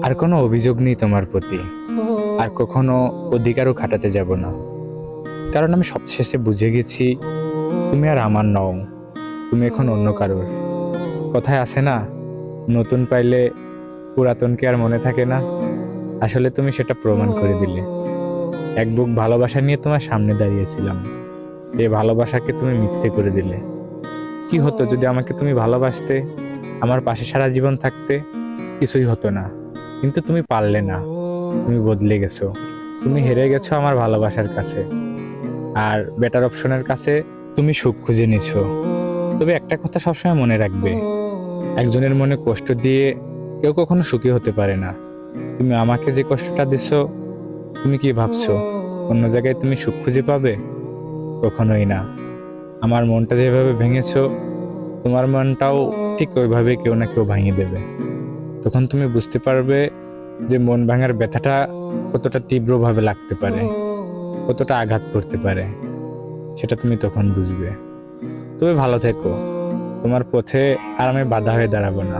আর কোনো অভিযোগ নেই তোমার প্রতি, আর কখনো অধিকারও খাটাতে যাব না। কারণ আমি সবশেষে বুঝে গেছি তুমি আর আমার নও, তুমি এখন অন্য কারোর। কথায় আছে না, নতুন পাইলে পুরাতনকে আর মনে থাকে না। আসলে তুমি সেটা প্রমাণ করে দিলে। এক বুক ভালোবাসা নিয়ে তোমার সামনে দাঁড়িয়েছিলাম, এই ভালোবাসাকে তুমি মিথ্যে করে দিলে। কি হতো যদি আমাকে তুমি ভালোবাসতে, আমার পাশে সারা জীবন থাকতে? কিছুই হতো না। কিন্তু তুমি পারলে না, তুমি বদলে গেছো। তুমি হেরে গেছো আমার ভালোবাসার কাছে, আর বেটার অপশনের কাছে তুমি সুখ খুঁজে নিছো। তবে একটা কথা সবসময় মনে রাখবে, একজনের মনে কষ্ট দিয়ে কেউ কখনো সুখী হতে পারে না। তুমি আমাকে যে কষ্টটা দিছো, তুমি কি ভাবছো অন্য জায়গায় তুমি সুখ খুঁজে পাবে? কখনোই না। আমার মনটা যেভাবে ভেঙেছো, তোমার মনটাও ঠিক ওইভাবে কেউ না কেউ ভাঙিয়ে দেবে। তখন তুমি বুঝতে পারবে যে মন ভাঙার ব্যথাটা কতটা তীব্রভাবে লাগতে পারে, কতটা আঘাত করতে পারে। সেটা তুমি তখন বুঝবে। তুমি ভালো থেকো, তোমার পথে আর আমি বাধা হয়ে দাঁড়াবো না।